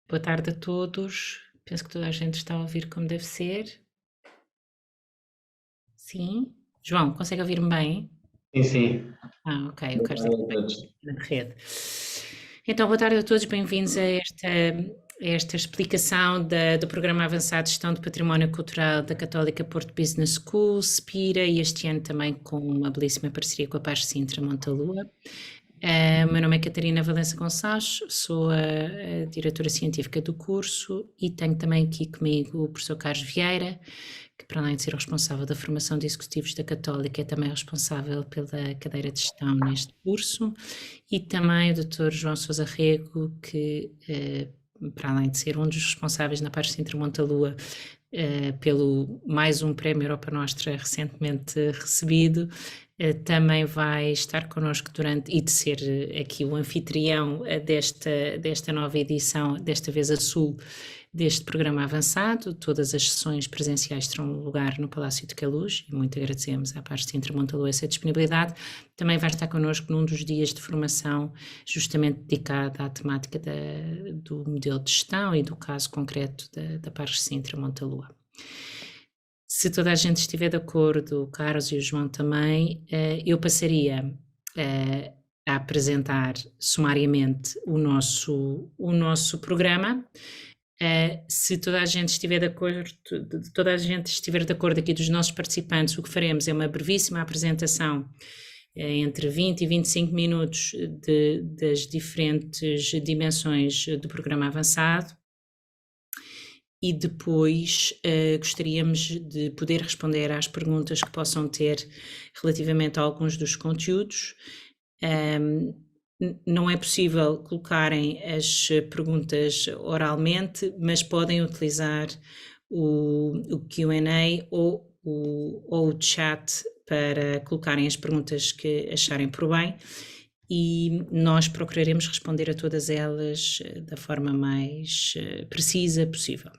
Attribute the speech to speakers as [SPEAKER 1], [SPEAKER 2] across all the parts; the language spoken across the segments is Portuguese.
[SPEAKER 1] Boa tarde a todos. Penso que toda a gente está a ouvir como deve ser. Sim? João, consegue ouvir-me bem?
[SPEAKER 2] Sim, sim.
[SPEAKER 1] Ok, eu
[SPEAKER 2] Boa
[SPEAKER 1] quero
[SPEAKER 2] tarde
[SPEAKER 1] saber
[SPEAKER 2] a
[SPEAKER 1] bem
[SPEAKER 2] todos.
[SPEAKER 1] na rede. Então, boa tarde a todos, bem-vindos a esta explicação do Programa Avançado de Gestão do Património Cultural da Católica Porto Business School, Spira, e este ano também com uma belíssima parceria com a Paz Sintra Montalua. O meu nome é Catarina Valença Gonçalves, sou a diretora científica do curso e tenho também aqui comigo o professor Carlos Vieira, que para além de ser o responsável da formação de executivos da Católica, é também responsável pela cadeira de gestão neste curso, e também o Dr. João Sousa Rego, que para além de ser um dos responsáveis na Paz Sintra Montalua pelo mais um Prémio Europa Nostra recentemente recebido, também vai estar connosco durante, e de ser aqui o anfitrião desta nova edição, desta vez a sul, deste programa avançado. Todas as sessões presenciais terão lugar no Palácio de Queluz, e muito agradecemos à Paz Sintra Montalua essa disponibilidade. Também vai estar connosco num dos dias de formação justamente dedicado à temática do modelo de gestão e do caso concreto da Paz Sintra Montalua. Se toda a gente estiver de acordo, o Carlos e o João também, eu passaria a apresentar sumariamente o nosso programa. Se toda a gente estiver de acordo, toda a gente estiver de acordo aqui dos nossos participantes, o que faremos é uma brevíssima apresentação entre 20 e 25 minutos das diferentes dimensões do programa avançado. E depois gostaríamos de poder responder às perguntas que possam ter relativamente a alguns dos conteúdos. Não é possível colocarem as perguntas oralmente, mas podem utilizar o Q&A ou o chat para colocarem as perguntas que acharem por bem, e nós procuraremos responder a todas elas da forma mais precisa possível.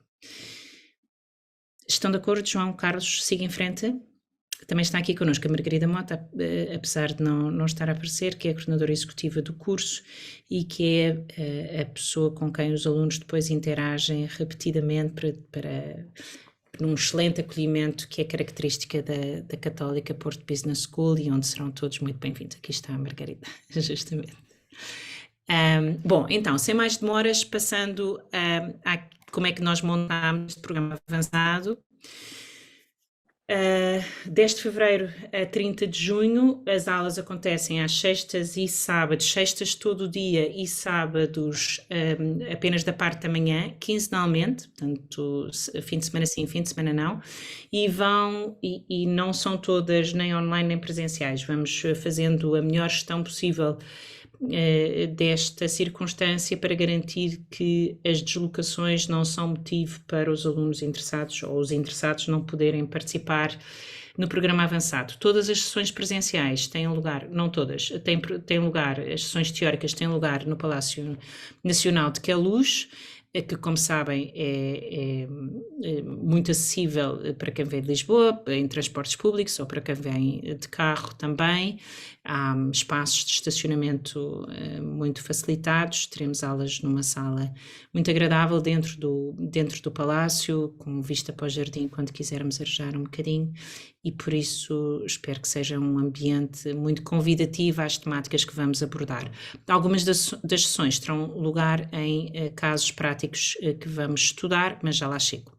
[SPEAKER 1] Estão de acordo, João? Carlos, siga em frente. Também está aqui connosco a Margarida Mota, apesar de não estar a aparecer, que é a coordenadora executiva do curso e que é a pessoa com quem os alunos depois interagem repetidamente para um excelente acolhimento que é característica da Católica Porto Business School, e onde serão todos muito bem-vindos. Aqui está a Margarida, justamente. Bom, então, sem mais demoras, passando a como é que nós montámos este programa avançado. 10 de fevereiro a 30 de junho, as aulas acontecem às sextas e sábados, sextas todo o dia e sábados apenas da parte da manhã, quinzenalmente, portanto, fim de semana sim, fim de semana não, e não são todas nem online nem presenciais. Vamos fazendo a melhor gestão possível desta circunstância para garantir que as deslocações não são motivo para os alunos interessados ou os interessados não poderem participar no programa avançado. Todas as sessões presenciais têm lugar, não todas, têm lugar, as sessões teóricas têm lugar no Palácio Nacional de Queluz, que, como sabem, é muito acessível para quem vem de Lisboa, em transportes públicos, ou para quem vem de carro também. Há espaços de estacionamento muito facilitados. Teremos aulas numa sala muito agradável dentro do palácio, com vista para o jardim, quando quisermos arejar um bocadinho, e por isso espero que seja um ambiente muito convidativo às temáticas que vamos abordar. Algumas das sessões terão lugar em casos práticos que vamos estudar, mas já lá chego.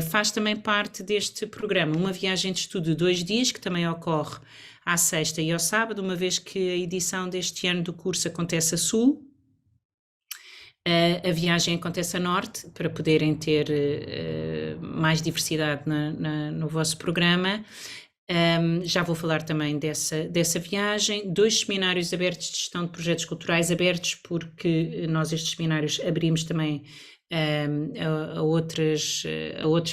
[SPEAKER 1] Faz também parte deste programa uma viagem de estudo de 2 dias, que também ocorre à sexta e ao sábado, uma vez que a edição deste ano do curso acontece a sul. A viagem acontece a norte, para poderem ter mais diversidade no vosso programa. Já vou falar também dessa viagem. 2 seminários abertos de gestão de projetos culturais, abertos porque nós estes seminários abrimos também a outros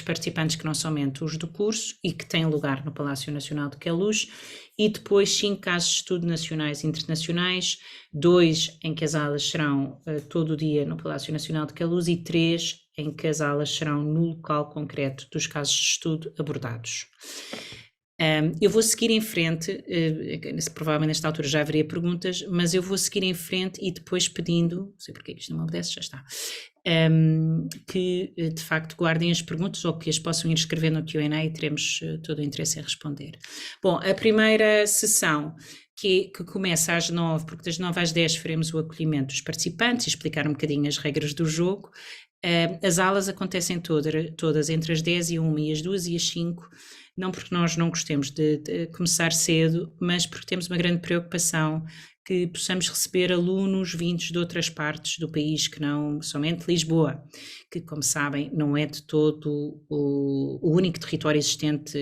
[SPEAKER 1] participantes que não são mentores do curso e que têm lugar no Palácio Nacional de Queluz, e depois 5 casos de estudo nacionais e internacionais, 2 em que as aulas serão todo o dia no Palácio Nacional de Queluz e 3 em que as aulas serão no local concreto dos casos de estudo abordados. Eu vou seguir em frente, provavelmente nesta altura já haveria perguntas, mas eu vou seguir em frente e depois pedindo, não sei porque é que isto não me obedece, já está, que de facto guardem as perguntas ou que as possam ir escrevendo no Q&A e teremos todo o interesse em responder. Bom, a primeira sessão que começa às 9, porque das 9 às 10 faremos o acolhimento dos participantes e explicar um bocadinho as regras do jogo. As aulas acontecem todas entre as 10 e 1 e as 2 e as 5, não porque nós não gostemos de começar cedo, mas porque temos uma grande preocupação que possamos receber alunos vindos de outras partes do país, que não somente Lisboa, que, como sabem, não é de todo o único território existente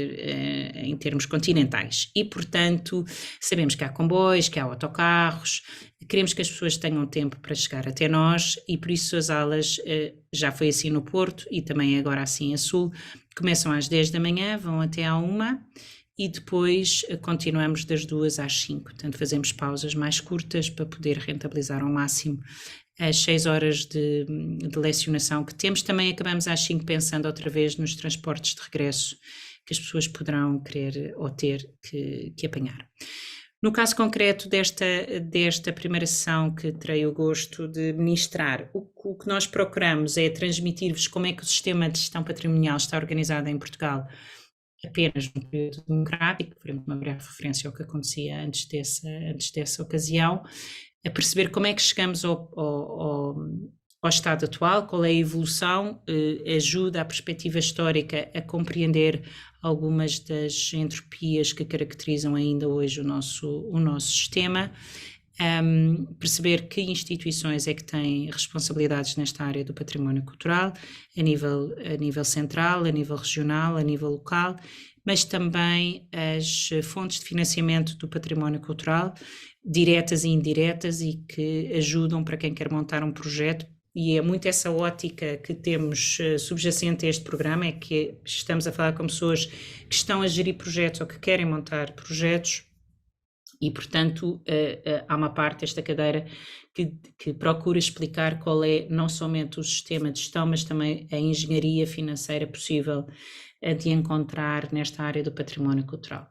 [SPEAKER 1] em termos continentais. E, portanto, sabemos que há comboios, que há autocarros, queremos que as pessoas tenham tempo para chegar até nós e, por isso, as aulas, já foi assim no Porto e também agora assim a Sul, começam às 10 da manhã, vão até à 1 e depois continuamos das 2 às 5, portanto fazemos pausas mais curtas para poder rentabilizar ao máximo as 6 horas de lecionação que temos. Também acabamos às 5 pensando outra vez nos transportes de regresso que as pessoas poderão querer ou ter que apanhar. No caso concreto desta primeira sessão que terei o gosto de ministrar, o que nós procuramos é transmitir-vos como é que o sistema de gestão patrimonial está organizado em Portugal apenas no período democrático, faremos uma breve referência ao que acontecia antes dessa ocasião, a perceber como é que chegamos ao estado atual, qual é a evolução, ajuda a perspectiva histórica a compreender algumas das entropias que caracterizam ainda hoje o nosso sistema, perceber que instituições é que têm responsabilidades nesta área do património cultural, a nível central, a nível regional, a nível local, mas também as fontes de financiamento do património cultural, diretas e indiretas, e que ajudam para quem quer montar um projeto. E é muito essa ótica que temos subjacente a este programa, é que estamos a falar com pessoas que estão a gerir projetos ou que querem montar projetos. E, portanto, há uma parte desta cadeira que procura explicar qual é não somente o sistema de gestão, mas também a engenharia financeira possível de encontrar nesta área do património cultural.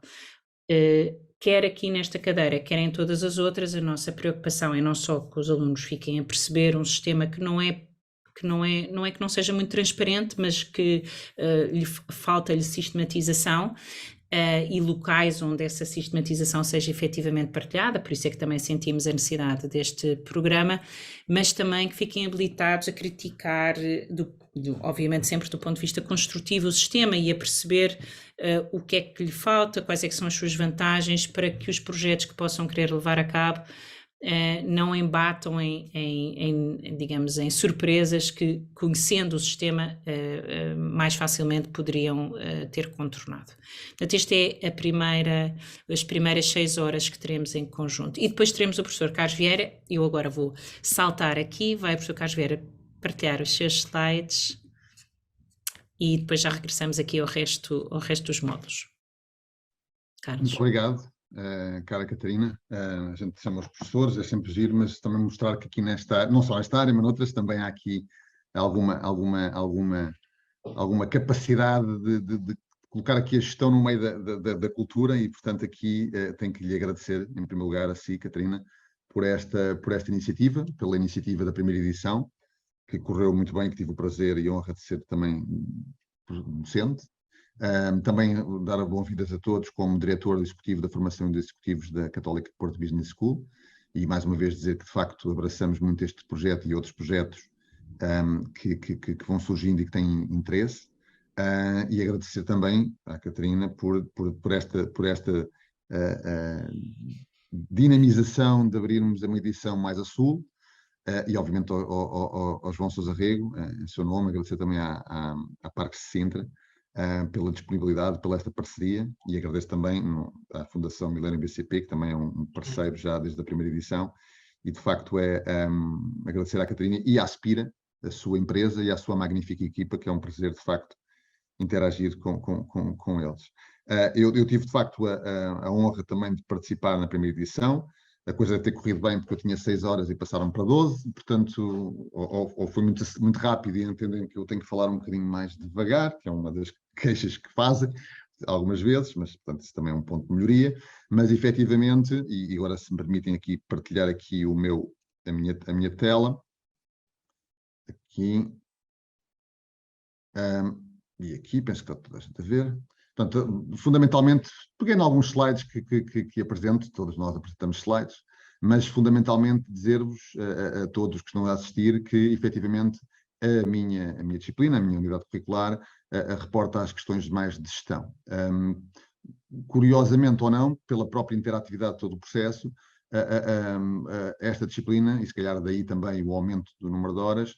[SPEAKER 1] Quer aqui nesta cadeira, quer em todas as outras, a nossa preocupação é não só que os alunos fiquem a perceber um sistema que não é que não seja muito transparente, mas que falta-lhe sistematização, e locais onde essa sistematização seja efetivamente partilhada, por isso é que também sentimos a necessidade deste programa, mas também que fiquem habilitados a criticar, obviamente sempre do ponto de vista construtivo, o sistema e a perceber o que é que lhe falta, quais é que são as suas vantagens, para que os projetos que possam querer levar a cabo não embatam digamos, em surpresas que, conhecendo o sistema, mais facilmente poderiam ter contornado. Portanto, esta é as primeiras 6 horas que teremos em conjunto. E depois teremos o professor Carlos Vieira. Eu agora vou saltar aqui, vai o professor Carlos Vieira partilhar os seus slides e depois já regressamos aqui ao resto dos módulos. Carlos.
[SPEAKER 2] Muito obrigado. Cara Catarina, a gente chama os professores, é sempre giro, mas também mostrar que aqui não só nesta área, mas noutras também há aqui alguma capacidade de colocar aqui a gestão no meio da cultura e, portanto, aqui tenho que lhe agradecer, em primeiro lugar, a si, Catarina, por esta iniciativa, pela iniciativa da primeira edição, que correu muito bem, que tive o prazer e honra de ser também docente. Também dar boas-vindas a todos como diretor executivo da formação de executivos da Católica Porto Business School e mais uma vez dizer que de facto abraçamos muito este projeto e outros projetos que vão surgindo e que têm interesse, e agradecer também à Catarina por esta dinamização de abrirmos uma edição mais a sul, e obviamente ao João Sousa Rego, em seu nome, agradecer também à Parque Sintra pela disponibilidade, pela esta parceria, e agradeço também à Fundação Millennium BCP, que também é um parceiro já desde a primeira edição, e de facto agradecer à Catarina e à Aspira, a sua empresa e à sua magnífica equipa, que é um prazer de facto interagir com eles. Eu tive de facto a honra também de participar na primeira edição. A coisa deve ter corrido bem porque eu tinha 6 horas e passaram para 12, portanto, ou foi muito, muito rápido e entendem que eu tenho que falar um bocadinho mais devagar, que é uma das queixas que fazem. algumas vezes, mas portanto isso também é um ponto de melhoria, mas efetivamente, e agora se me permitem aqui partilhar aqui a minha tela, aqui, e aqui, penso que está toda a gente a ver. Portanto, fundamentalmente, peguei em alguns slides que apresento, todos nós apresentamos slides, mas fundamentalmente dizer-vos a todos que estão a assistir que, efetivamente, a minha disciplina, a minha unidade curricular, reporta às questões mais de gestão. Curiosamente ou não, pela própria interatividade de todo o processo, esta disciplina, e se calhar daí também o aumento do número de horas,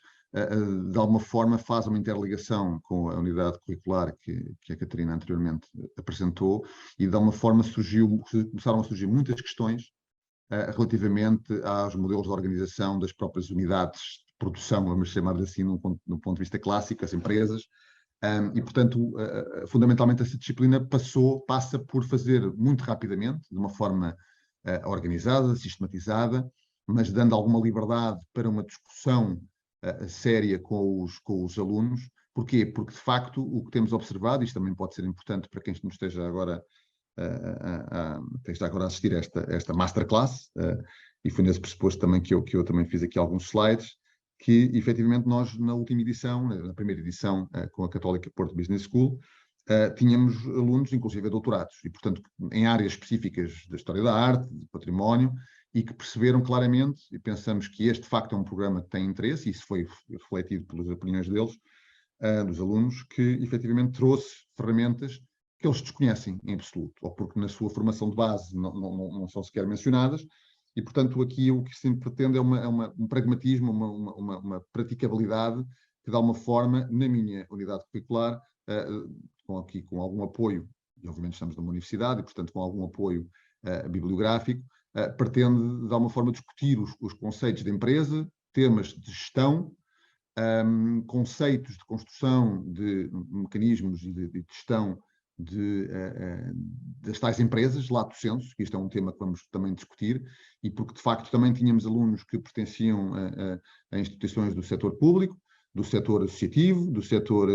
[SPEAKER 2] de alguma forma faz uma interligação com a unidade curricular que a Catarina anteriormente apresentou, e de alguma forma começaram a surgir muitas questões relativamente aos modelos de organização das próprias unidades de produção, vamos chamar assim, no ponto de vista clássico, as empresas, e portanto, fundamentalmente essa disciplina passa por fazer muito rapidamente, de uma forma organizada, sistematizada, mas dando alguma liberdade para uma discussão séria com os alunos. Porquê? Porque, de facto, o que temos observado, isto também pode ser importante para quem nos esteja agora a assistir a esta masterclass, e foi nesse pressuposto também que eu também fiz aqui alguns slides, que efetivamente nós na última edição, na primeira edição com a Católica Porto Business School, tínhamos alunos, inclusive doutorados, e portanto em áreas específicas da história da arte, do património, e que perceberam claramente, e pensamos que este de facto é um programa que tem interesse, e isso foi refletido pelas opiniões deles, dos alunos, que efetivamente trouxe ferramentas que eles desconhecem em absoluto, ou porque na sua formação de base não são sequer mencionadas, e portanto aqui o que se pretende é um pragmatismo, uma praticabilidade que dá uma forma, na minha unidade curricular, com algum apoio, e obviamente estamos numa universidade, e portanto com algum apoio bibliográfico, pretende de alguma forma discutir os conceitos de empresa, temas de gestão, conceitos de construção de mecanismos de gestão das tais empresas, lato sensu, que isto é um tema que vamos também discutir, e porque de facto também tínhamos alunos que pertenciam a instituições do setor público, do setor associativo, do setor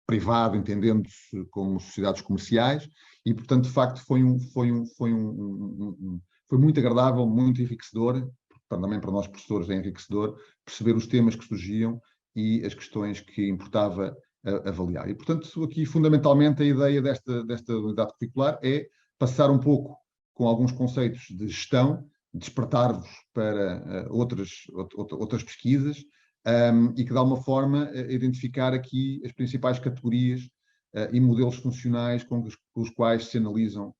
[SPEAKER 2] privado, entendendo-se como sociedades comerciais, e portanto de facto foi muito agradável, muito enriquecedor, também para nós professores é enriquecedor, perceber os temas que surgiam e as questões que importava avaliar. E, portanto, aqui, fundamentalmente, a ideia desta unidade curricular é passar um pouco com alguns conceitos de gestão, despertar-vos para outras pesquisas, e que, de alguma forma, identificar aqui as principais categorias e modelos funcionais com os quais se analisam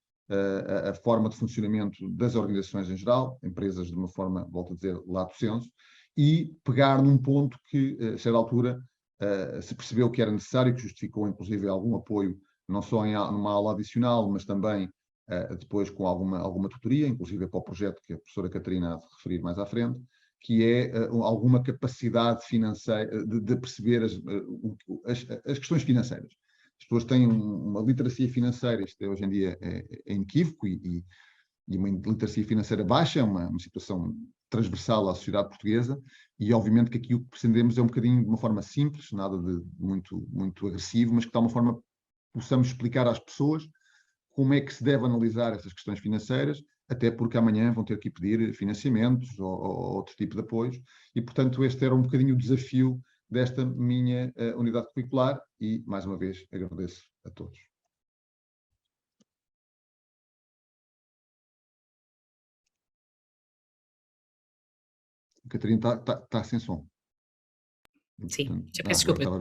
[SPEAKER 2] a forma de funcionamento das organizações em geral, empresas de uma forma, volto a dizer, lato sensu, e pegar num ponto que, a certa altura, se percebeu que era necessário, que justificou inclusive algum apoio, não só numa aula adicional, mas também depois com alguma tutoria, inclusive para o projeto que a professora Catarina há de referir mais à frente, que é alguma capacidade financeira de perceber as questões financeiras. As pessoas têm uma literacia financeira, isto hoje em dia é inequívoco, e uma literacia financeira baixa é uma situação transversal à sociedade portuguesa, e obviamente que aqui o que pretendemos é um bocadinho de uma forma simples, nada de muito agressivo, mas que de alguma forma possamos explicar às pessoas como é que se deve analisar essas questões financeiras, até porque amanhã vão ter que pedir financiamentos ou outro tipo de apoios, e portanto este era um bocadinho o desafio desta minha unidade curricular, e mais uma vez agradeço a todos. Catarina está sem som.
[SPEAKER 1] Sim, já peço desculpa.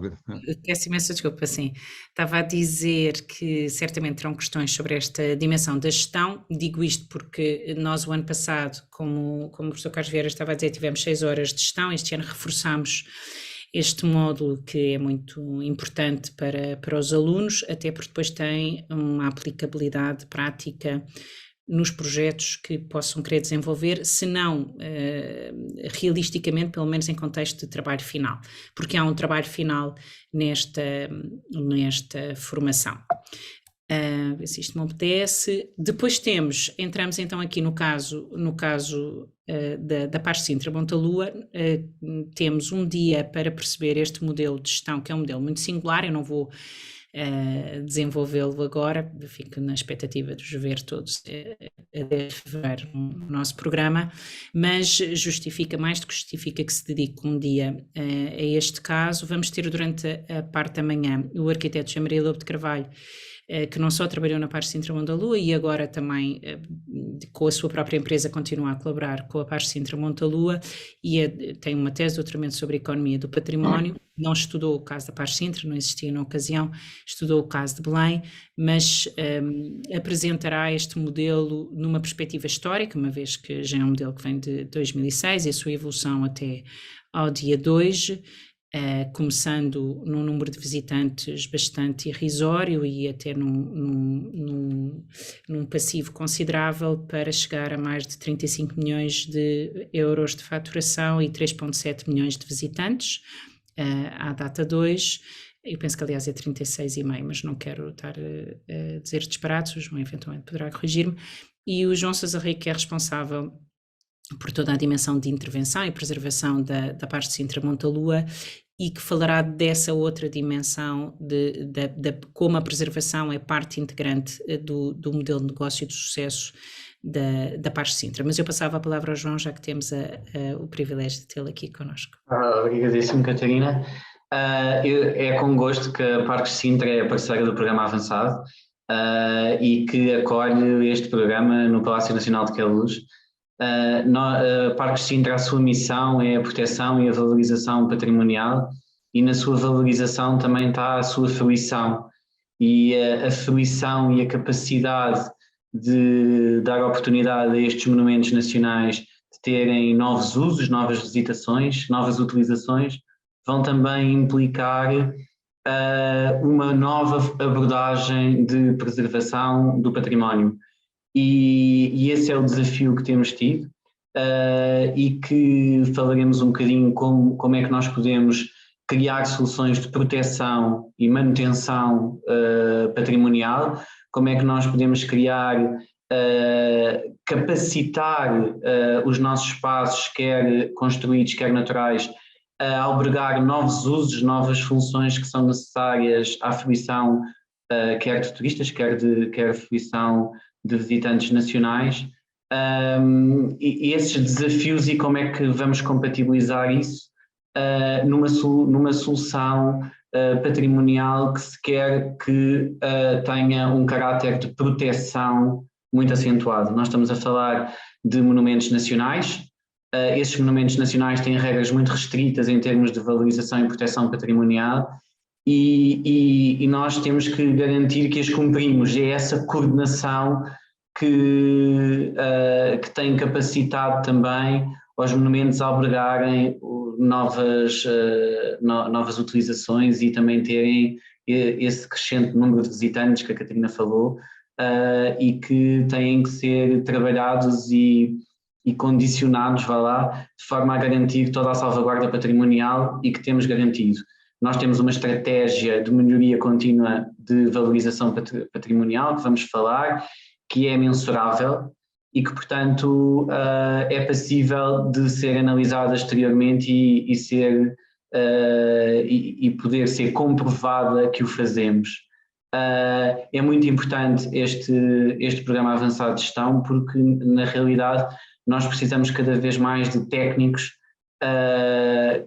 [SPEAKER 1] Peço imensa desculpa, sim. Estava a dizer que certamente terão questões sobre esta dimensão da gestão. Digo isto porque nós, o ano passado, como o professor Carlos Vieira estava a dizer, tivemos 6 horas de gestão. Este ano reforçamos este módulo, que é muito importante para os alunos, até porque depois tem uma aplicabilidade prática nos projetos que possam querer desenvolver, se não realisticamente, pelo menos em contexto de trabalho final, porque há um trabalho final nesta formação. Se isto me obedece. Depois entramos então aqui no caso da Paz Sintra Montalua, temos um dia para perceber este modelo de gestão, que é um modelo muito singular. Eu não vou desenvolvê-lo agora. Eu fico na expectativa de os ver todos a 10 de fevereiro no nosso programa, mas justifica, mais do que justifica, que se dedique um dia a este caso. Vamos ter durante a parte da manhã o arquiteto José Maria Lobo de Carvalho, que não só trabalhou na Pares Sintra Montalua e agora também com a sua própria empresa continua a colaborar com a Pares Sintra Montalua e tem uma tese de doutoramento sobre a economia do património. Não estudou o caso da Pares Sintra, não existia na ocasião, estudou o caso de Belém, mas apresentará este modelo numa perspectiva histórica, uma vez que já é um modelo que vem de 2006 e a sua evolução até ao dia de hoje, começando num número de visitantes bastante irrisório e até num passivo considerável, para chegar a mais de 35 milhões de euros de faturação e 3,7 milhões de visitantes à data 2. Eu penso que aliás é 36,5, mas não quero estar a dizer disparates, o João eventualmente poderá corrigir-me. E o João Sousa Rego, que é responsável por toda a dimensão de intervenção e preservação da Pares Sintra Montalua, e que falará dessa outra dimensão de como a preservação é parte integrante do modelo de negócio e do sucesso da Pares Sintra. Mas eu passava a palavra ao João, já que temos o privilégio de tê-lo aqui connosco.
[SPEAKER 3] Obrigadíssimo, Catarina. É com gosto que a Pares Sintra é parceira do programa Avançado e que acolhe este programa no Palácio Nacional de Queluz. Pares Sintra, a sua missão é a proteção e a valorização patrimonial, e na sua valorização também está a sua fruição, e a fruição e a capacidade de dar oportunidade a estes monumentos nacionais de terem novos usos, novas visitações, novas utilizações, vão também implicar uma nova abordagem de preservação do património. E esse é o desafio que temos tido e que falaremos um bocadinho como é que nós podemos criar soluções de proteção e manutenção patrimonial, como é que nós podemos criar, capacitar os nossos espaços, quer construídos, quer naturais, a albergar novos usos, novas funções que são necessárias à fruição, quer de turistas, quer fruição de visitantes nacionais, e esses desafios e como é que vamos compatibilizar isso numa solução patrimonial que se quer que tenha um caráter de proteção muito acentuado. Nós estamos a falar de monumentos nacionais. Esses monumentos nacionais têm regras muito restritas em termos de valorização e proteção patrimonial, e nós temos que garantir que as cumprimos. É essa coordenação que tem capacitado também aos monumentos a albergarem novas utilizações e também terem esse crescente número de visitantes que a Catarina falou, e que têm que ser trabalhados e condicionados, de forma a garantir toda a salvaguarda patrimonial, e que temos garantido. Nós temos uma estratégia de melhoria contínua de valorização patrimonial, que vamos falar, que é mensurável e que, portanto, é passível de ser analisada exteriormente e poder ser comprovada que o fazemos. É muito importante este programa avançado de gestão, porque, na realidade, nós precisamos cada vez mais de técnicos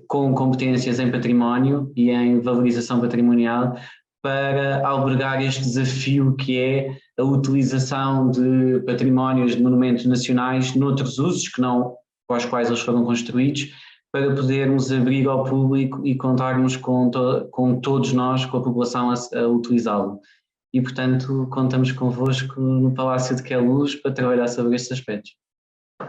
[SPEAKER 3] com competências em património e em valorização patrimonial para albergar este desafio que é a utilização de patrimónios, de monumentos nacionais noutros usos que não para os quais eles foram construídos, para podermos abrir ao público e contarmos com todos nós, com a população a utilizá-lo. E, portanto, contamos convosco no Palácio de Queluz para trabalhar sobre estes aspectos.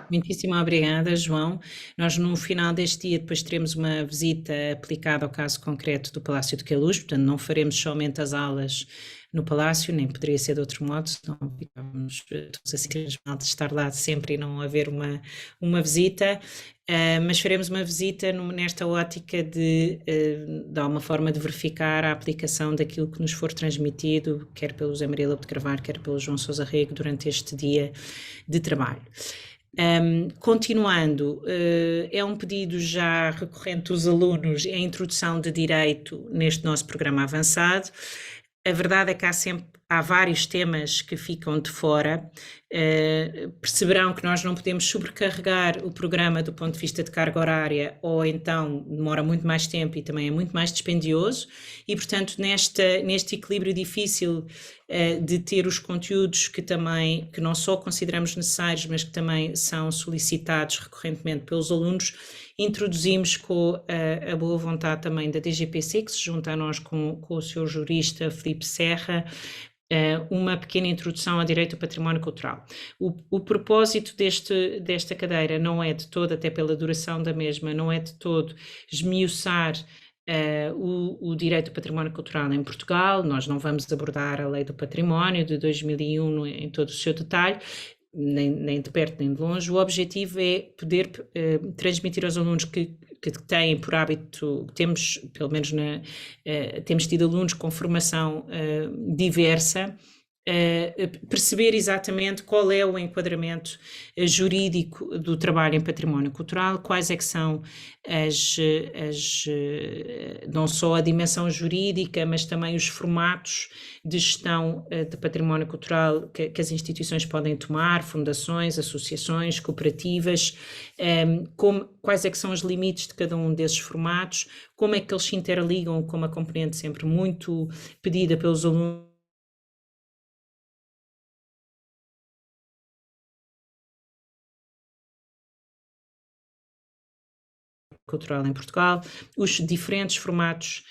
[SPEAKER 1] Muitíssimo obrigada, João. Nós no final deste dia depois teremos uma visita aplicada ao caso concreto do Palácio de Queluz, portanto não faremos somente as aulas no Palácio, nem poderia ser de outro modo, senão ficamos todos assim mal de estar lá sempre e não haver uma visita, mas faremos uma visita nesta ótica de uma forma de verificar a aplicação daquilo que nos for transmitido, quer pelo José Maria Lobo de Carvalho, quer pelo João Sousa Rego, durante este dia de trabalho. Continuando, é um pedido já recorrente dos alunos a introdução de direito neste nosso programa avançado. A verdade é que há vários temas que ficam de fora. Perceberão que nós não podemos sobrecarregar o programa do ponto de vista de carga horária, ou então demora muito mais tempo e também é muito mais dispendioso, e portanto neste equilíbrio difícil de ter os conteúdos que não só consideramos necessários, mas que também são solicitados recorrentemente pelos alunos, introduzimos com a boa vontade também da DGPC, que se junta a nós com o seu jurista Filipe Serra, uma pequena introdução ao direito ao património cultural. O propósito desta cadeira não é de todo, até pela duração da mesma, não é de todo esmiuçar o direito ao património cultural em Portugal. Nós não vamos abordar a Lei do Património de 2001 em todo o seu detalhe, nem de perto nem de longe. O objetivo é poder transmitir aos alunos que têm por hábito, temos, pelo menos temos tido alunos com formação diversa, perceber exatamente qual é o enquadramento jurídico do trabalho em património cultural, quais é que são não só a dimensão jurídica, mas também os formatos de gestão de património cultural que as instituições podem tomar, fundações, associações, cooperativas, quais é que são os limites de cada um desses formatos, como é que eles se interligam com uma componente sempre muito pedida pelos alunos cultural em Portugal, os diferentes formatos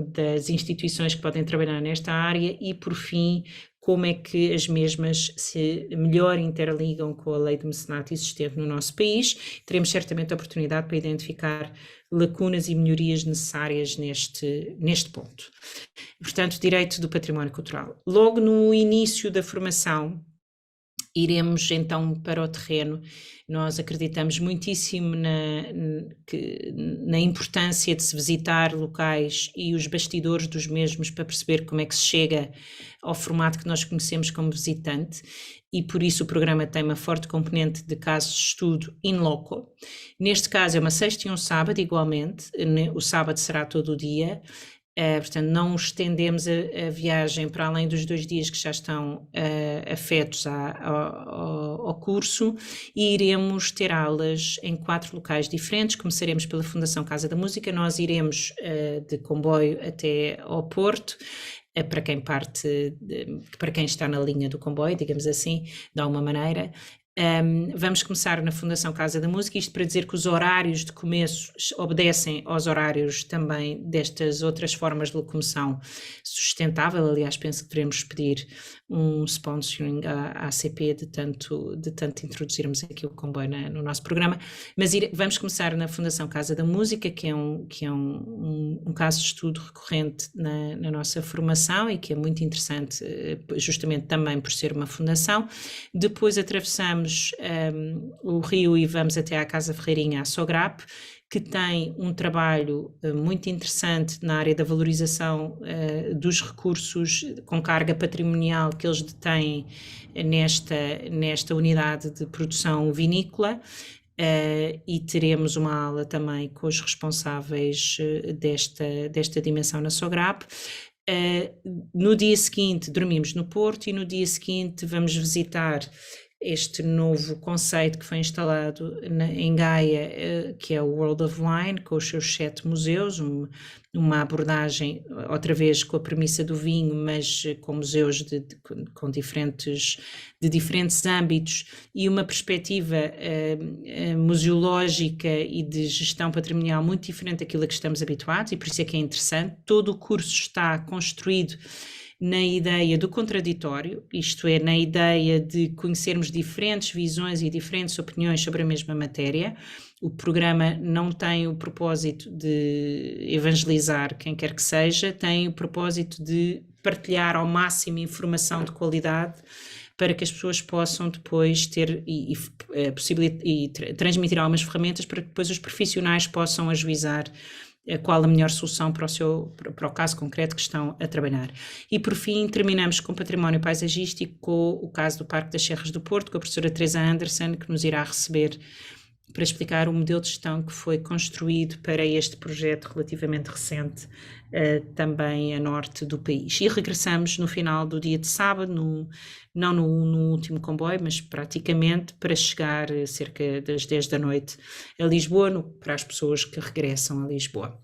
[SPEAKER 1] das instituições que podem trabalhar nesta área e, por fim, como é que as mesmas se melhor interligam com a lei de mecenato existente no nosso país. Teremos certamente a oportunidade para identificar lacunas e melhorias necessárias neste ponto. Portanto, direito do património cultural. Logo no início da formação, iremos então para o terreno. Nós acreditamos muitíssimo na importância de se visitar locais e os bastidores dos mesmos para perceber como é que se chega ao formato que nós conhecemos como visitante, e por isso o programa tem uma forte componente de casos de estudo in loco. Neste caso é uma sexta e um sábado igualmente, o sábado será todo o dia. Portanto, não estendemos a viagem para além dos 2 dias que já estão afetos ao curso, e iremos ter aulas em 4 locais diferentes. Começaremos pela Fundação Casa da Música. Nós iremos de comboio até ao Porto, para quem está na linha do comboio, digamos assim, de alguma maneira. Vamos começar na Fundação Casa da Música, isto para dizer que os horários de começo obedecem aos horários também destas outras formas de locomoção sustentável. Aliás, penso que devemos pedir um sponsoring à ACP de tanto introduzirmos aqui o comboio no nosso programa, mas vamos começar na Fundação Casa da Música, que é um caso de estudo recorrente na nossa formação e que é muito interessante, justamente também por ser uma fundação. Depois atravessamos o Rio e vamos até à Casa Ferreirinha, à Sograp, que tem um trabalho muito interessante na área da valorização dos recursos com carga patrimonial que eles detêm nesta unidade de produção vinícola, e teremos uma aula também com os responsáveis desta dimensão na Sograp. No dia seguinte dormimos no Porto e no dia seguinte vamos visitar este novo conceito que foi instalado em Gaia, que é o World of Wine, com os seus 7 museus, uma abordagem, outra vez com a premissa do vinho, mas com museus de diferentes âmbitos e uma perspectiva museológica e de gestão patrimonial muito diferente daquilo a que estamos habituados, e por isso é que é interessante. Todo o curso está construído na ideia do contraditório, isto é, na ideia de conhecermos diferentes visões e diferentes opiniões sobre a mesma matéria. O programa não tem o propósito de evangelizar quem quer que seja, tem o propósito de partilhar ao máximo informação de qualidade para que as pessoas possam depois ter e transmitir algumas ferramentas para que depois os profissionais possam ajuizar qual a melhor solução para o caso concreto que estão a trabalhar. E por fim terminamos com património paisagístico, com o caso do Parque das Serras do Porto, com a professora Teresa Anderson, que nos irá receber para explicar o modelo de gestão que foi construído para este projeto relativamente recente, também a norte do país. E regressamos no final do dia de sábado, não no último comboio, mas praticamente para chegar cerca das 10 da noite a Lisboa, para as pessoas que regressam a Lisboa.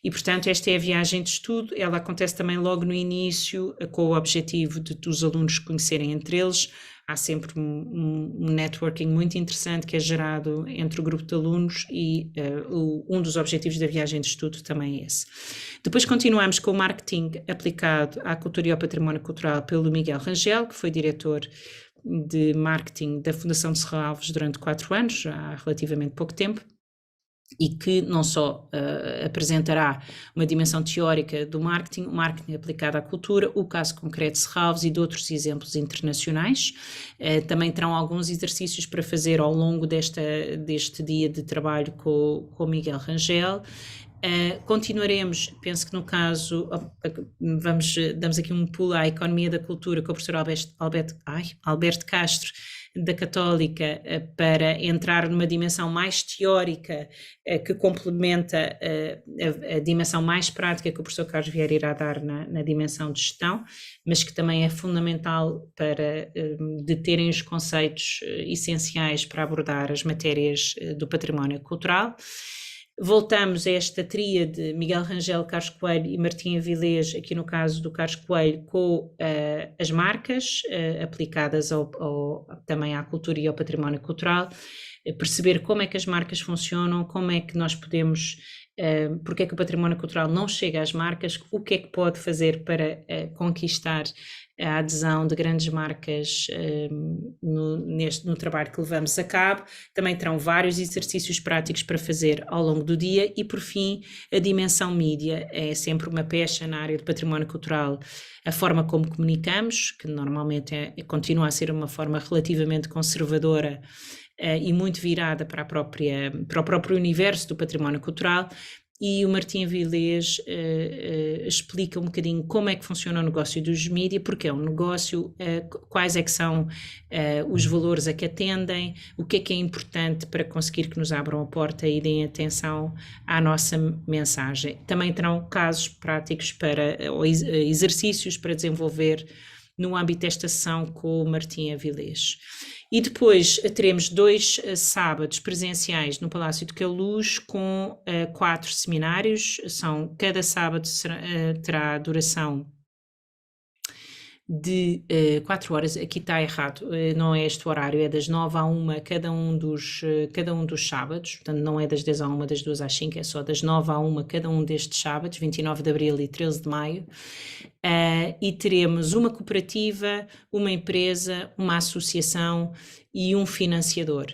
[SPEAKER 1] E, portanto, esta é a viagem de estudo. Ela acontece também logo no início, com o objetivo dos alunos conhecerem entre eles. Há sempre um networking muito interessante que é gerado entre o grupo de alunos e um dos objetivos da viagem de estudo também é esse. Depois continuamos com o marketing aplicado à cultura e ao património cultural pelo Miguel Rangel, que foi diretor de marketing da Fundação de Serralves durante 4 anos, há relativamente pouco tempo, e que não só apresentará uma dimensão teórica do marketing, o marketing aplicado à cultura, o caso concreto de Serralves e de outros exemplos internacionais. Também terão alguns exercícios para fazer ao longo deste dia de trabalho com o Miguel Rangel. Continuaremos, penso que no caso, damos aqui um pulo à economia da cultura com o professor Alberto Castro, da Católica, para entrar numa dimensão mais teórica que complementa a dimensão mais prática que o professor Carlos Vieira irá dar na dimensão de gestão, mas que também é fundamental para deterem os conceitos essenciais para abordar as matérias do património cultural. Voltamos a esta tríade, Miguel Rangel, Carlos Coelho e Martim Avilés, aqui no caso do Carlos Coelho, com as marcas aplicadas também à cultura e ao património cultural, perceber como é que as marcas funcionam, como é que nós podemos, porque é que o património cultural não chega às marcas, o que é que pode fazer para conquistar a adesão de grandes marcas no trabalho que levamos a cabo. Também terão vários exercícios práticos para fazer ao longo do dia e, por fim, a dimensão mídia é sempre uma pecha na área do património cultural. A forma como comunicamos, que normalmente continua a ser uma forma relativamente conservadora e muito virada para o próprio universo do património cultural. E o Martim Avilés explica um bocadinho como é que funciona o negócio dos mídia, porque é um negócio, quais é que são os valores a que atendem, o que é importante para conseguir que nos abram a porta e deem atenção à nossa mensagem. Também terão casos práticos ou exercícios para desenvolver no âmbito desta sessão com o Martim Avilés. E depois teremos 2 sábados presenciais no Palácio de Queluz com 4 seminários. Cada sábado terá duração de 4 horas. Aqui está errado, não é este o horário, é das 9 à 1 cada um dos sábados, portanto não é das 10 à 1, das 2 às 5, é só das 9 à 1 cada um destes sábados, 29 de Abril e 13 de Maio. E teremos uma cooperativa, uma empresa, uma associação e um financiador.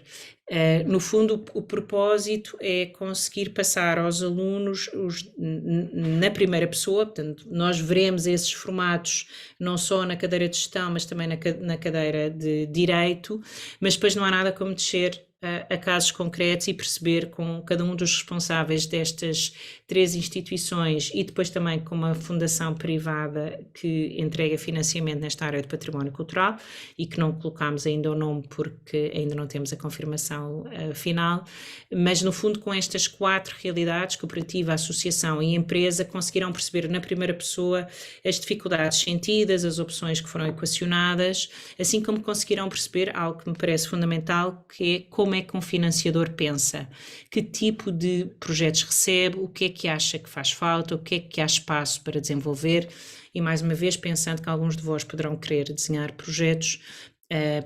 [SPEAKER 1] No fundo, o propósito é conseguir passar aos alunos na primeira pessoa, portanto, nós veremos esses formatos não só na cadeira de gestão, mas também na cadeira de direito, mas depois não há nada como descer a casos concretos e perceber com cada um dos responsáveis destas 3 instituições e depois também com uma fundação privada que entrega financiamento nesta área de património cultural e que não colocámos ainda o nome porque ainda não temos a confirmação final, mas no fundo com estas 4 realidades, cooperativa, associação e empresa, conseguirão perceber na primeira pessoa as dificuldades sentidas, as opções que foram equacionadas, assim como conseguirão perceber algo que me parece fundamental, que é como é que um financiador pensa, que tipo de projetos recebe, o que é que acha que faz falta, o que é que há espaço para desenvolver e, mais uma vez, pensando que alguns de vós poderão querer desenhar projetos,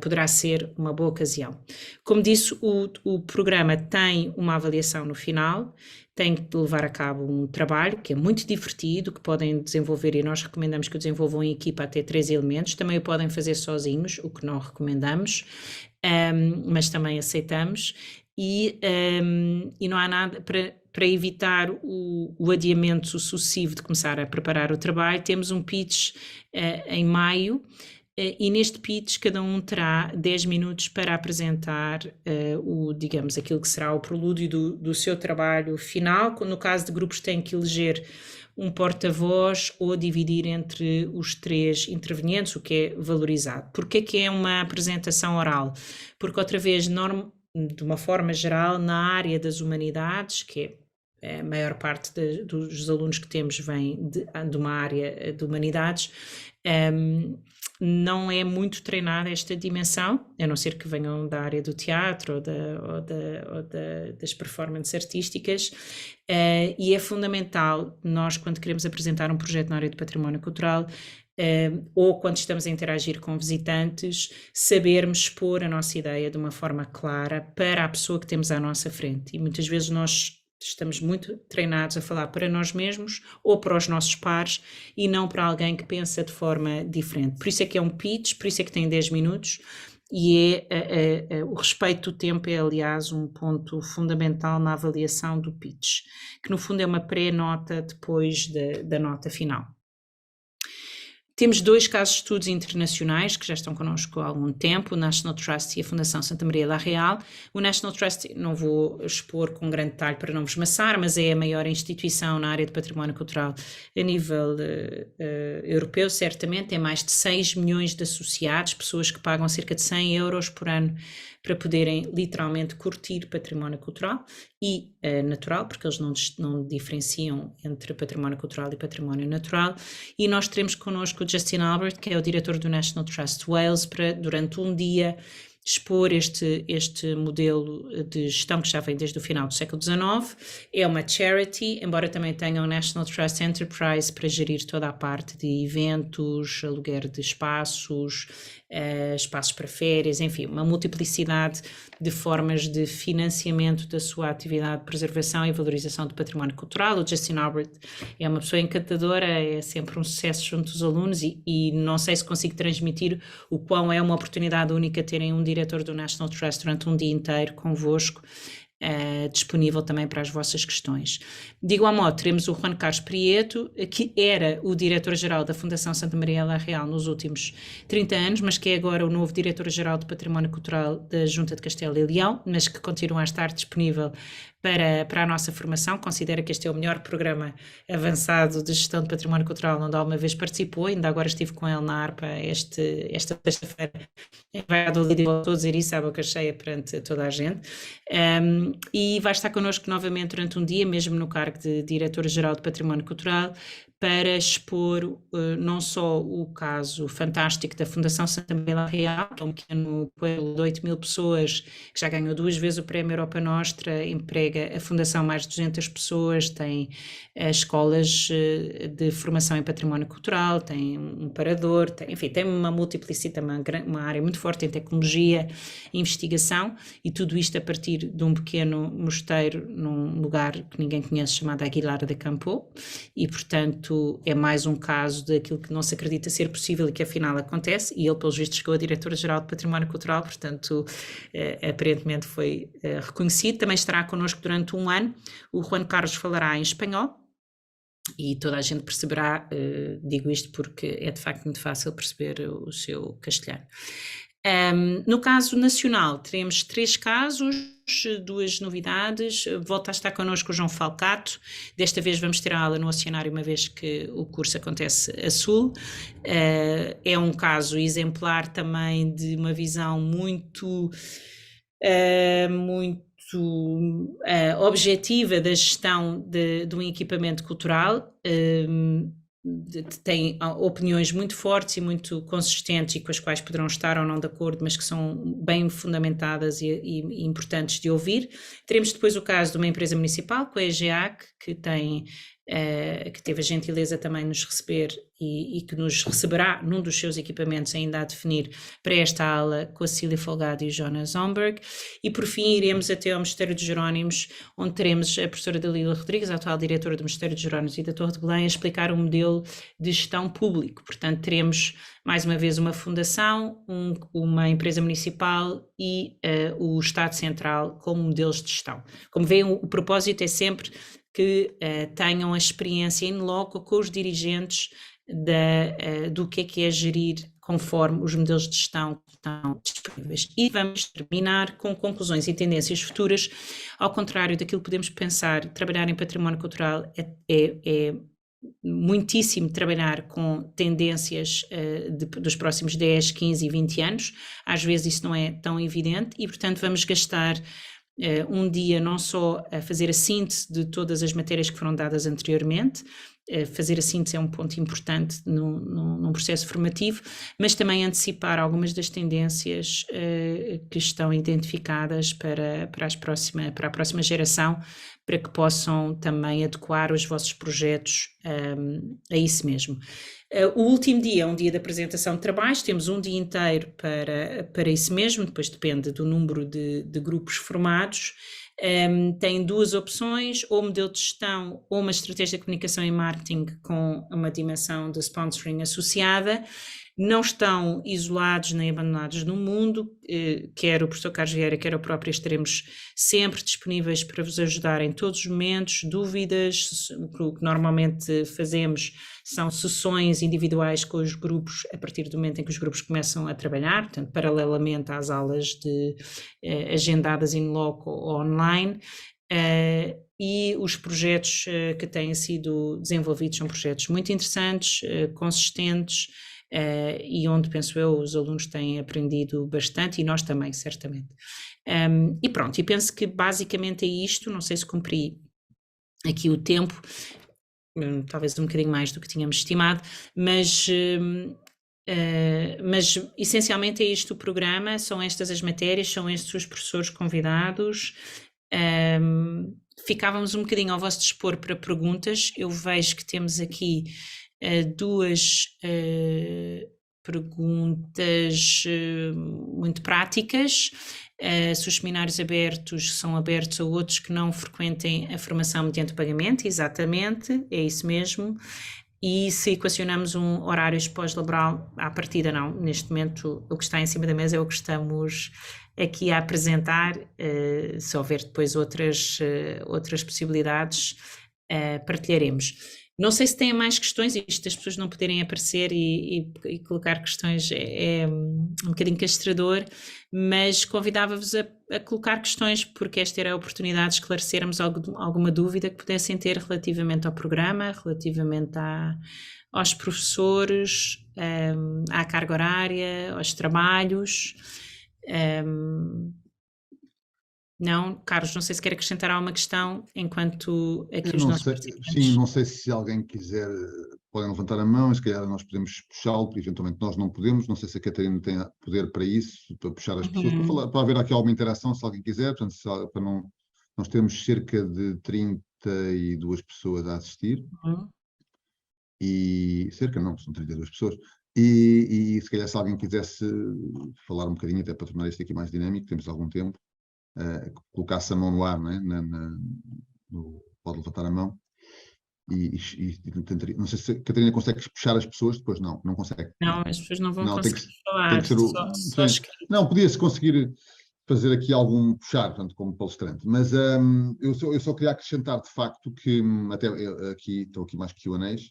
[SPEAKER 1] poderá ser uma boa ocasião. Como disse, o programa tem uma avaliação no final, tem que levar a cabo um trabalho que é muito divertido, que podem desenvolver, e nós recomendamos que o desenvolvam em equipa até 3 elementos, também o podem fazer sozinhos, o que não recomendamos, mas também aceitamos, e não há nada para evitar o adiamento sucessivo de começar a preparar o trabalho. Temos um pitch em maio, e neste pitch cada um terá 10 minutos para apresentar digamos, aquilo que será o prelúdio do seu trabalho final. No caso de grupos tem que eleger um porta-voz ou dividir entre os 3 intervenientes, o que é valorizado. Porquê que é uma apresentação oral? Porque outra vez de uma forma geral, na área das humanidades, que é a maior parte dos alunos que temos vem de uma área de humanidades, não é muito treinada esta dimensão, a não ser que venham da área do teatro ou das performances artísticas, e é fundamental nós, quando queremos apresentar um projeto na área do património cultural, ou quando estamos a interagir com visitantes, sabermos expor a nossa ideia de uma forma clara para a pessoa que temos à nossa frente. E muitas vezes nós estamos muito treinados a falar para nós mesmos ou para os nossos pares e não para alguém que pensa de forma diferente. Por isso é que é um pitch, por isso é que tem 10 minutos e o respeito do tempo é, aliás, um ponto fundamental na avaliação do pitch, que no fundo é uma pré-nota depois da nota final. Temos 2 casos de estudos internacionais que já estão connosco há algum tempo, o National Trust e a Fundação Santa Maria la Real. O National Trust não vou expor com grande detalhe para não vos maçar, mas é a maior instituição na área de património cultural a nível europeu, certamente. Tem mais de 6 milhões de associados, pessoas que pagam cerca de 100 euros por ano para poderem literalmente curtir património cultural e natural, porque eles não diferenciam entre património cultural e património natural. E nós teremos connosco o Justin Albert, que é o diretor do National Trust Wales, para durante um dia expor este modelo de gestão que já vem desde o final do século XIX. É uma charity, embora também tenha o National Trust Enterprise para gerir toda a parte de eventos, aluguer de espaços, espaços para férias, enfim, uma multiplicidade de formas de financiamento da sua atividade de preservação e valorização do património cultural. O Justin Albert é uma pessoa encantadora, é sempre um sucesso junto dos alunos e não sei se consigo transmitir o quão é uma oportunidade única terem um diretor do National Trust durante um dia inteiro convosco, disponível também para as vossas questões. De igual modo, teremos o Juan Carlos Prieto, que era o diretor-geral da Fundação Santa Maria la Real nos últimos 30 anos, mas que é agora o novo diretor-geral do Património Cultural da Junta de Castelo e Leão, mas que continua a estar disponível para a nossa formação. Considera que este é o melhor programa avançado de gestão de património cultural onde alguma vez participou. Ainda agora estive com ele na ARPA esta sexta-feira. Vai ao líder, voltou a dizer isso à boca cheia perante toda a gente. E vai estar connosco novamente durante um dia, mesmo no cargo de Diretor-Geral de Património Cultural, para expor não só o caso fantástico da Fundação Santa Maria la Real, que é um pequeno pueblo de 8 mil pessoas, que já ganhou 2 vezes o Prémio Europa Nostra, emprega a Fundação mais de 200 pessoas, tem escolas de formação em património cultural, tem um parador, tem uma multiplicidade, uma área muito forte em tecnologia e investigação, e tudo isto a partir de um pequeno mosteiro num lugar que ninguém conhece, chamado Aguilar de Campo, e portanto é mais um caso daquilo que não se acredita ser possível e que afinal acontece, e ele pelos vistos chegou a Diretora-Geral de Património Cultural, portanto aparentemente foi reconhecido. Também estará connosco durante um ano. O Juan Carlos falará em espanhol e toda a gente perceberá, digo isto porque é de facto muito fácil perceber o seu castelhano. No caso nacional, teremos 3 casos, 2 novidades. Volta a estar connosco o João Falcato. Desta vez vamos ter a aula no Oceanário, uma vez que o curso acontece a sul. É um caso exemplar também de uma visão muito objetiva da gestão de um equipamento cultural. Tem opiniões muito fortes e muito consistentes e com as quais poderão estar ou não de acordo, mas que são bem fundamentadas e importantes de ouvir. Teremos depois o caso de uma empresa municipal, com a EGEAC, que teve a gentileza também de nos receber e que nos receberá num dos seus equipamentos ainda a definir para esta aula, com a Cília Folgado e o Jonas Zomberg. E por fim iremos até ao Mosteiro de Jerónimos, onde teremos a professora Dalila Rodrigues, a atual diretora do Mosteiro de Jerónimos e da Torre de Belém, a explicar um modelo de gestão público. Portanto, teremos mais uma vez uma fundação, uma empresa municipal e o Estado Central como modelos de gestão. Como veem, o propósito é sempre que tenham a experiência in loco com os dirigentes do que é gerir conforme os modelos de gestão que estão disponíveis. E vamos terminar com conclusões e tendências futuras. Ao contrário daquilo que podemos pensar, trabalhar em património cultural é muitíssimo trabalhar com tendências dos próximos 10, 15 e 20 anos. Às vezes isso não é tão evidente e, portanto, vamos gastar um dia não só a fazer a síntese de todas as matérias que foram dadas anteriormente. Fazer a síntese é um ponto importante num processo formativo, mas também antecipar algumas das tendências que estão identificadas para a próxima geração, para que possam também adequar os vossos projetos a isso mesmo. O último dia é um dia de apresentação de trabalhos, temos um dia inteiro para isso mesmo, depois depende do número de grupos formados. Tem duas opções, ou modelo de gestão ou uma estratégia de comunicação e marketing com uma dimensão de sponsoring associada. Não estão isolados nem abandonados no mundo, quer o professor Carlos Vieira, quer eu própria estaremos sempre disponíveis para vos ajudar em todos os momentos. Dúvidas, o que normalmente fazemos são sessões individuais com os grupos a partir do momento em que os grupos começam a trabalhar, portanto, paralelamente às aulas agendadas in loco ou online. E os projetos que têm sido desenvolvidos são projetos muito interessantes, consistentes, e onde, penso eu, os alunos têm aprendido bastante e nós também, certamente. E pronto, e penso que basicamente é isto, não sei se cumpri aqui o tempo, talvez um bocadinho mais do que tínhamos estimado, mas essencialmente é isto o programa, são estas as matérias, são estes os professores convidados. Ficávamos um bocadinho ao vosso dispor para perguntas. Eu vejo que temos aqui duas perguntas muito práticas. Se os seminários abertos são abertos a outros que não frequentem a formação mediante pagamento, exatamente, é isso mesmo. E se equacionamos horários pós-laboral, à partida não. Neste momento o que está em cima da mesa é o que estamos aqui a apresentar. Se houver depois outras possibilidades, partilharemos. Não sei se têm mais questões, isto das pessoas não poderem aparecer e colocar questões é um bocadinho castrador, mas convidava-vos a colocar questões, porque esta era a oportunidade de esclarecermos alguma dúvida que pudessem ter relativamente ao programa, relativamente aos professores, à carga horária, aos trabalhos. Não, Carlos, não sei se quer acrescentar alguma questão enquanto aqui os nossos participantes.
[SPEAKER 2] Sim, não sei se alguém quiser, podem levantar a mão, se calhar nós podemos puxá-lo, eventualmente nós não podemos, não sei se a Catarina tem poder para isso, para puxar as pessoas, para haver aqui alguma interação, se alguém quiser, portanto, para não, nós temos cerca de 32 pessoas a assistir, e são 32 pessoas, e se calhar se alguém quisesse falar um bocadinho, até para tornar isto aqui mais dinâmico, temos algum tempo, colocasse a mão no ar, não é? Pode levantar a mão e não sei se a Catarina consegue puxar as pessoas, depois não consegue.
[SPEAKER 1] Não, as pessoas não vão conseguir falar,
[SPEAKER 2] tem que ser
[SPEAKER 1] só escrito.
[SPEAKER 2] Não, podia-se conseguir fazer aqui algum puxar, portanto, como palestrante, mas eu só queria acrescentar de facto que, até aqui, estou aqui mais Q&As,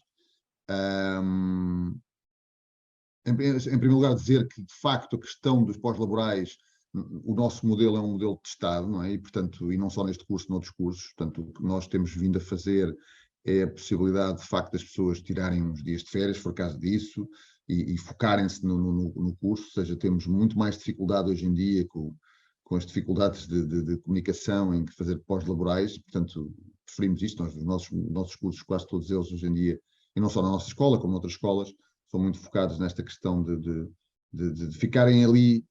[SPEAKER 2] em primeiro lugar dizer que de facto a questão dos pós-laborais, o nosso modelo é um modelo testado, não é? E, portanto, e não só neste curso, noutros cursos, portanto, o que nós temos vindo a fazer é a possibilidade, de facto, das pessoas tirarem uns dias de férias, se for caso disso, e focarem-se no curso, ou seja, temos muito mais dificuldade hoje em dia com as dificuldades de comunicação em que fazer pós-laborais, portanto, preferimos isto, os nossos cursos, quase todos eles hoje em dia, e não só na nossa escola, como noutras escolas, são muito focados nesta questão de ficarem ali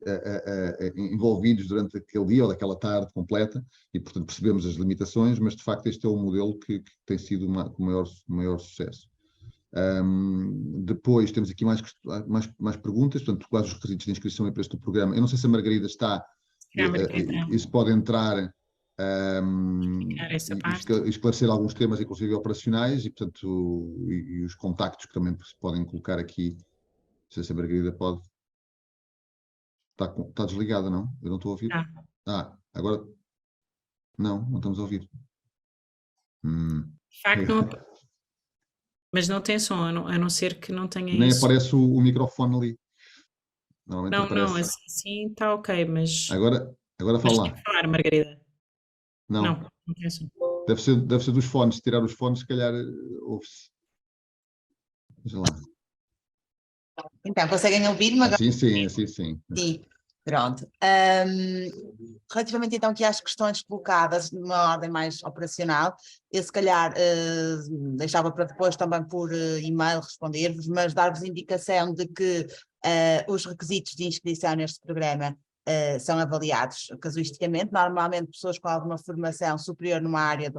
[SPEAKER 2] envolvidos durante aquele dia ou daquela tarde completa, e portanto percebemos as limitações, mas de facto este é o modelo que tem sido com maior sucesso. Depois temos aqui mais perguntas, portanto quais os requisitos de inscrição para este programa. Eu não sei se a Margarida está, isso pode entrar e esclarecer alguns temas, inclusive operacionais, e portanto e os contactos que também se podem colocar aqui. Não sei se a Margarida pode. Está desligada, não? Eu não estou a ouvir. Agora não estamos a ouvir.
[SPEAKER 1] De facto, mas não tem som, a não ser que não tenha
[SPEAKER 2] Nem
[SPEAKER 1] isso.
[SPEAKER 2] aparece o microfone ali. Normalmente
[SPEAKER 1] não, assim está ok, mas...
[SPEAKER 2] Agora fala lá.
[SPEAKER 1] Mas falar, Margarida.
[SPEAKER 2] Não
[SPEAKER 1] tem som.
[SPEAKER 2] Deve ser dos fones. Se tirar os fones, se calhar ouve-se. Veja lá.
[SPEAKER 4] Então, conseguem ouvir-me agora?
[SPEAKER 2] Sim.
[SPEAKER 4] Sim, pronto. Relativamente então aqui às questões colocadas numa ordem mais operacional, eu se calhar deixava para depois também por e-mail responder-vos, mas dar-vos indicação de que os requisitos de inscrição neste programa são avaliados casuisticamente, normalmente pessoas com alguma formação superior numa área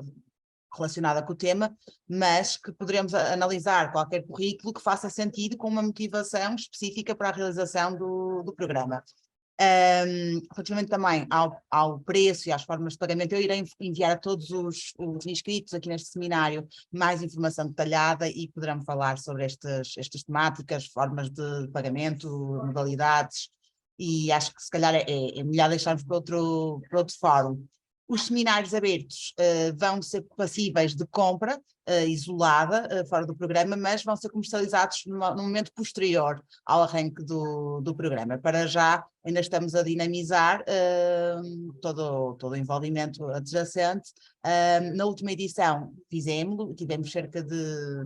[SPEAKER 4] relacionada com o tema, mas que poderemos analisar qualquer currículo que faça sentido com uma motivação específica para a realização do programa. Relativamente também ao preço e às formas de pagamento, eu irei enviar a todos os inscritos aqui neste seminário mais informação detalhada e poderão falar sobre estas temáticas, formas de pagamento, modalidades, e acho que se calhar é melhor deixarmos para outro fórum. Os seminários abertos vão ser passíveis de compra isolada, fora do programa, mas vão ser comercializados no momento posterior ao arranque do programa. Para já, ainda estamos a dinamizar todo o envolvimento adjacente. Na última edição tivemos cerca de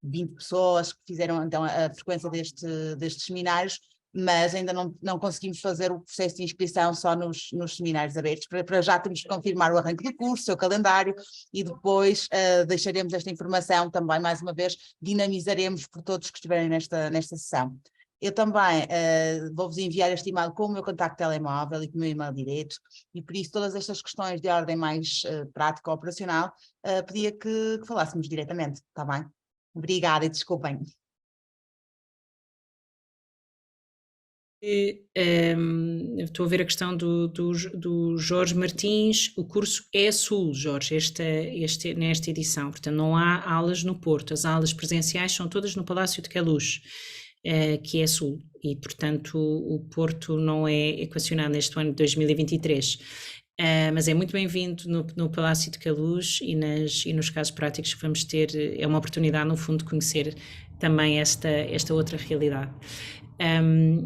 [SPEAKER 4] 20 pessoas que fizeram então a frequência destes seminários, mas ainda não conseguimos fazer o processo de inscrição só nos seminários abertos. Para já temos que confirmar o arranque do curso, o seu calendário, e depois deixaremos esta informação também, mais uma vez, dinamizaremos por todos que estiverem nesta sessão. Eu também vou-vos enviar este e-mail com o meu contacto telemóvel e com o meu e-mail direto, e por isso todas estas questões de ordem mais prática ou operacional, pedia que falássemos diretamente, está bem? Obrigada e desculpem.
[SPEAKER 1] Estou a ver a questão do Jorge Martins. O curso é Sul, Jorge, nesta edição, portanto não há aulas no Porto, as aulas presenciais são todas no Palácio de Queluz, que é Sul, e portanto o Porto não é equacionado neste ano de 2023. Mas é muito bem-vindo no Palácio de Queluz e nos casos práticos que vamos ter, é uma oportunidade no fundo de conhecer também esta outra realidade.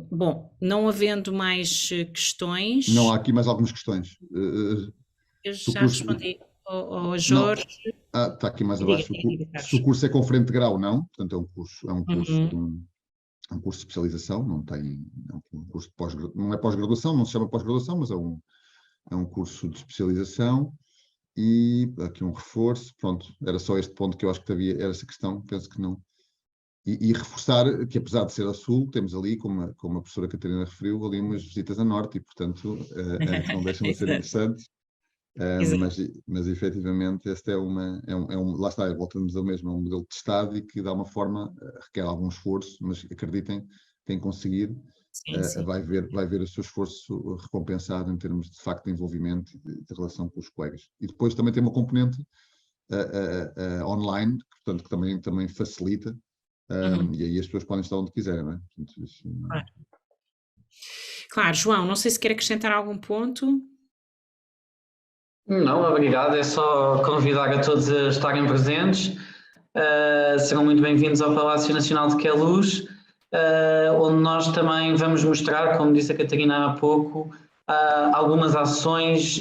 [SPEAKER 1] Bom, não havendo mais questões...
[SPEAKER 2] Não, há aqui mais algumas questões.
[SPEAKER 1] Eu já respondi ao Jorge.
[SPEAKER 2] Está aqui mais abaixo. Se o curso é com frente de grau, não. Portanto, é um curso é um curso de especialização, não um curso de não é pós-graduação, não se chama pós-graduação, mas é um curso de especialização. E aqui um reforço, pronto, era só este ponto que eu acho que havia, era essa questão, penso que não. E reforçar que, apesar de ser a Sul, temos ali, como a professora Catarina referiu, ali umas visitas a norte e, portanto, não deixam de ser interessantes. Mas efetivamente, este lá está, voltamos ao mesmo, é um modelo testado e que dá uma forma, requer algum esforço, mas acreditem, quem conseguir
[SPEAKER 1] Sim.
[SPEAKER 2] vai ver o seu esforço recompensado em termos de facto de envolvimento e de relação com os colegas. E depois também tem uma componente online, portanto, que também facilita. E aí as pessoas podem estar onde quiserem, não é? Portanto, isso...
[SPEAKER 1] Claro, João, não sei se quer acrescentar algum ponto.
[SPEAKER 3] Não, obrigado. É só convidar a todos a estarem presentes. Serão muito bem-vindos ao Palácio Nacional de Queluz, onde nós também vamos mostrar, como disse a Catarina há pouco, algumas ações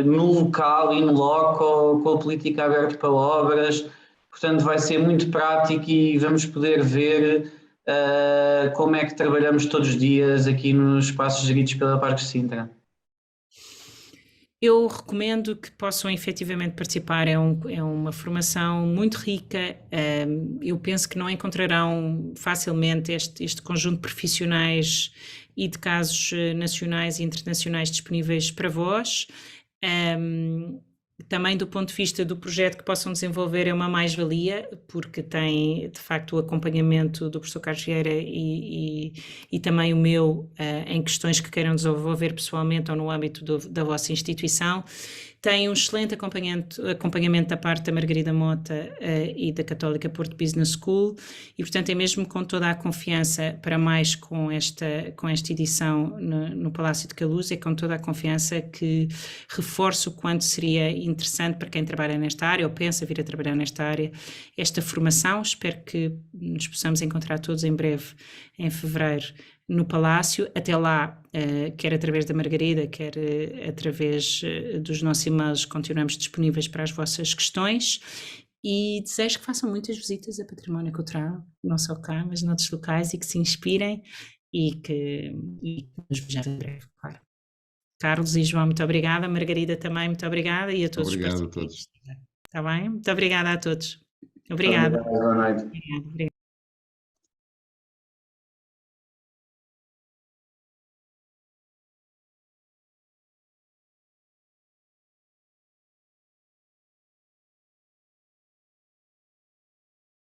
[SPEAKER 3] no local e no loco, com a política aberta para obras. Portanto, vai ser muito prático e vamos poder ver como é que trabalhamos todos os dias aqui nos espaços geridos pela Parques Sintra.
[SPEAKER 1] Eu recomendo que possam efetivamente participar, é uma formação muito rica. Eu penso que não encontrarão facilmente este conjunto de profissionais e de casos nacionais e internacionais disponíveis para vós. Também do ponto de vista do projeto que possam desenvolver é uma mais-valia, porque tem de facto o acompanhamento do professor Carlos Vieira e também o meu em questões que queiram desenvolver pessoalmente ou no âmbito da vossa instituição. Tem um excelente acompanhamento da parte da Margarida Mota e da Católica Porto Business School e, portanto, é mesmo com toda a confiança, para mais com esta edição no Palácio de Queluz, é com toda a confiança que reforço o quanto seria interessante para quem trabalha nesta área ou pensa vir a trabalhar nesta área, esta formação. Espero que nos possamos encontrar todos em breve, em fevereiro, no Palácio. Até lá, quer através da Margarida, quer através dos nossos e-mails, continuamos disponíveis para as vossas questões e desejo que façam muitas visitas a património cultural, não só cá, mas noutros locais, e que se inspirem e que nos vejamos em breve, claro. Carlos e João, muito obrigada. Margarida também, muito obrigada, e a todos os
[SPEAKER 2] Obrigado a
[SPEAKER 1] participantes.
[SPEAKER 2] todos.
[SPEAKER 1] Está bem? Muito obrigada a todos. Obrigada.
[SPEAKER 3] Obrigado, boa noite.
[SPEAKER 1] Obrigada.